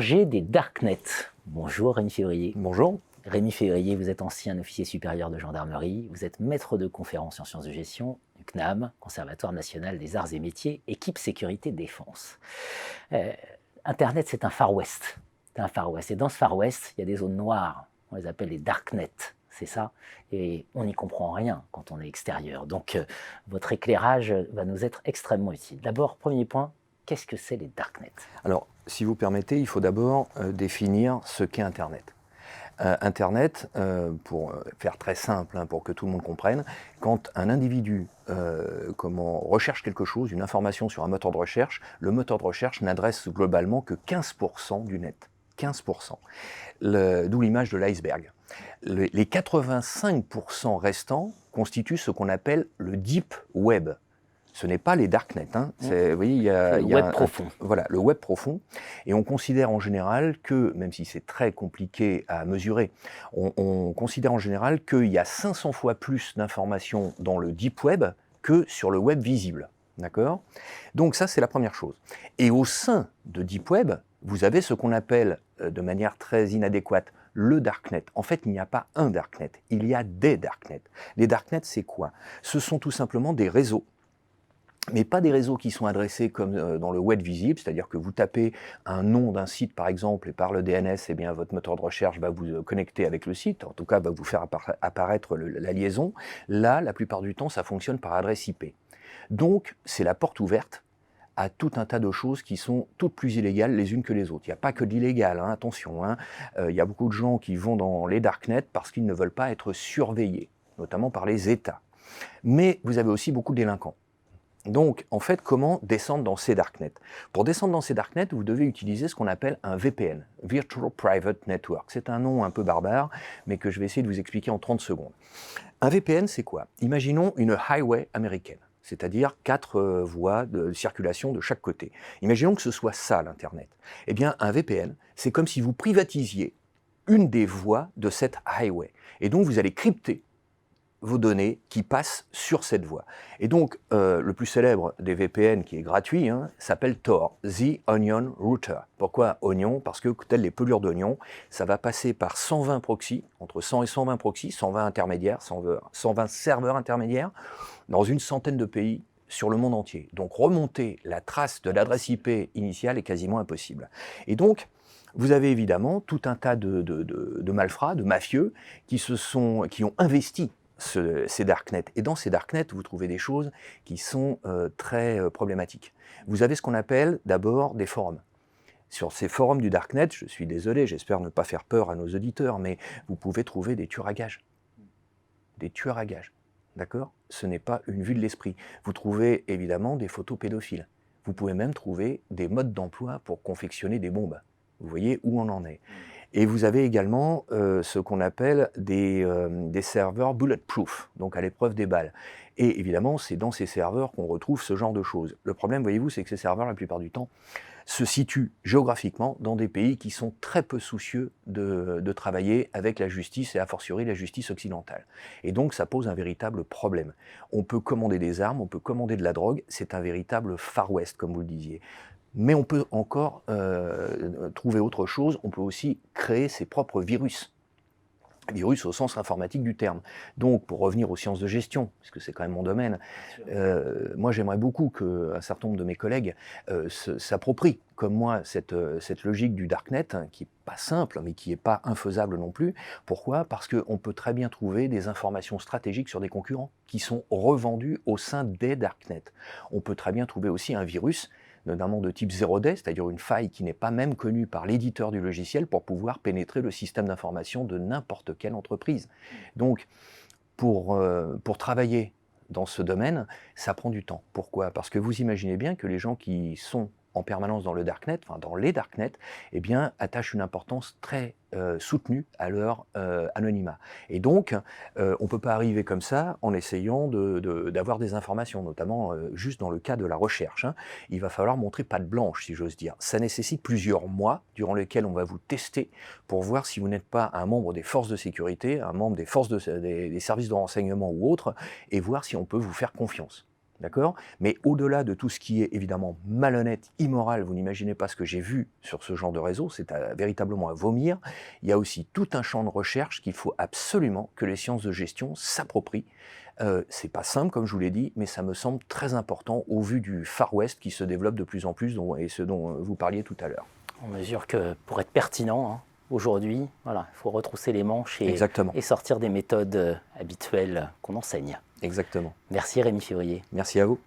danger des darknets. Bonjour Rémi Février. Bonjour. Rémi Février, vous êtes ancien officier supérieur de gendarmerie, vous êtes maître de conférences en sciences de gestion du CNAM, Conservatoire national des arts et métiers, équipe sécurité défense. Internet, c'est un Far West. C'est un Far West. Et dans ce Far West, il y a des zones noires, on les appelle les darknets, c'est ça. Et on n'y comprend rien quand on est extérieur. Donc votre éclairage va nous être extrêmement utile. D'abord, premier point, qu'est-ce que c'est les darknets? Alors, si vous permettez, il faut d'abord définir ce qu'est Internet. Internet, pour faire très simple, pour que tout le monde comprenne, quand un individu recherche quelque chose, une information sur un moteur de recherche, le moteur de recherche n'adresse globalement que 15% du net. 15%. D'où l'image de l'iceberg. Les 85% restants constituent ce qu'on appelle le deep web. Ce n'est pas les darknets. Vous voyez, il y a le web profond. Voilà, le web profond. Et on considère en général que, même si c'est très compliqué à mesurer, on considère en général qu'il y a 500 fois plus d'informations dans le deep web que sur le web visible. D'accord ? Donc ça, c'est la première chose. Et au sein de deep web, vous avez ce qu'on appelle, de manière très inadéquate, le darknet. En fait, il n'y a pas un darknet, il y a des darknets. Les darknets, c'est quoi ? Ce sont tout simplement des réseaux, mais pas des réseaux qui sont adressés comme dans le web visible, c'est-à-dire que vous tapez un nom d'un site par exemple et par le DNS, eh bien votre moteur de recherche va vous connecter avec le site, en tout cas va vous faire apparaître la liaison. Là, la plupart du temps, ça fonctionne par adresse IP. Donc, c'est la porte ouverte à tout un tas de choses qui sont toutes plus illégales les unes que les autres. Il n'y a pas que de l'illégal, attention. Il y a beaucoup de gens qui vont dans les darknets parce qu'ils ne veulent pas être surveillés, notamment par les États. Mais vous avez aussi beaucoup de délinquants. Donc, en fait, comment descendre dans ces darknets ? Pour descendre dans ces darknets, vous devez utiliser ce qu'on appelle un VPN, Virtual Private Network. C'est un nom un peu barbare, mais que je vais essayer de vous expliquer en 30 secondes. Un VPN, c'est quoi ? Imaginons une highway américaine, c'est-à-dire 4 voies de circulation de chaque côté. Imaginons que ce soit ça, l'Internet. Eh bien, un VPN, c'est comme si vous privatisiez une des voies de cette highway. Et donc, vous allez crypter vos données qui passent sur cette voie. Et donc, le plus célèbre des VPN qui est gratuit s'appelle Tor, The Onion Router. Pourquoi Onion ? Parce que, tels les pelures d'oignon, ça va passer par 120 proxys, entre 100 et 120 proxys, 120 intermédiaires, 120 serveurs intermédiaires, dans une centaine de pays sur le monde entier. Donc, remonter la trace de l'adresse IP initiale est quasiment impossible. Et donc, vous avez évidemment tout un tas de malfrats, de mafieux, qui ont investi ces darknets. Et dans ces darknets, vous trouvez des choses qui sont très problématiques. Vous avez ce qu'on appelle d'abord des forums. Sur ces forums du darknet, je suis désolé, j'espère ne pas faire peur à nos auditeurs, mais vous pouvez trouver des tueurs à gages. Des tueurs à gages. D'accord ? Ce n'est pas une vue de l'esprit. Vous trouvez évidemment des photos pédophiles. Vous pouvez même trouver des modes d'emploi pour confectionner des bombes. Vous voyez où on en est. Et vous avez également ce qu'on appelle des serveurs bulletproof, donc à l'épreuve des balles. Et évidemment, c'est dans ces serveurs qu'on retrouve ce genre de choses. Le problème, voyez-vous, c'est que ces serveurs, la plupart du temps, se situent géographiquement dans des pays qui sont très peu soucieux de travailler avec la justice, et a fortiori la justice occidentale. Et donc, ça pose un véritable problème. On peut commander des armes, on peut commander de la drogue, c'est un véritable Far West, comme vous le disiez. Mais on peut encore trouver autre chose, on peut aussi créer ses propres virus. Virus au sens informatique du terme. Donc, pour revenir aux sciences de gestion, parce que c'est quand même mon domaine, moi j'aimerais beaucoup qu'un certain nombre de mes collègues s'approprient, comme moi, cette logique du darknet, qui n'est pas simple, mais qui n'est pas infaisable non plus. Pourquoi ? Parce qu'on peut très bien trouver des informations stratégiques sur des concurrents qui sont revendues au sein des darknets. On peut très bien trouver aussi un virus, notamment de type 0D, c'est-à-dire une faille qui n'est pas même connue par l'éditeur du logiciel pour pouvoir pénétrer le système d'information de n'importe quelle entreprise. Donc, pour travailler dans ce domaine, ça prend du temps. Pourquoi ? Parce que vous imaginez bien que les gens qui sont en permanence dans le darknet, enfin dans les darknets, eh bien, attachent une importance très soutenue à leur anonymat. Et donc, on ne peut pas arriver comme ça en essayant d'avoir des informations, notamment juste dans le cas de la recherche. Il va falloir montrer patte blanche, si j'ose dire. Ça nécessite plusieurs mois durant lesquels on va vous tester pour voir si vous n'êtes pas un membre des forces de sécurité, un membre des forces des services de renseignement ou autres, et voir si on peut vous faire confiance. D'accord? Mais au-delà de tout ce qui est évidemment malhonnête, immoral, vous n'imaginez pas ce que j'ai vu sur ce genre de réseau, c'est véritablement à vomir. Il y a aussi tout un champ de recherche qu'il faut absolument que les sciences de gestion s'approprient. C'est pas simple, comme je vous l'ai dit, mais ça me semble très important au vu du Far West qui se développe de plus en plus et ce dont vous parliez tout à l'heure. On mesure que pour être pertinent, hein, aujourd'hui, voilà, il faut retrousser les manches Exactement. et sortir des méthodes habituelles qu'on enseigne. Exactement. Merci Rémi Février. Merci à vous.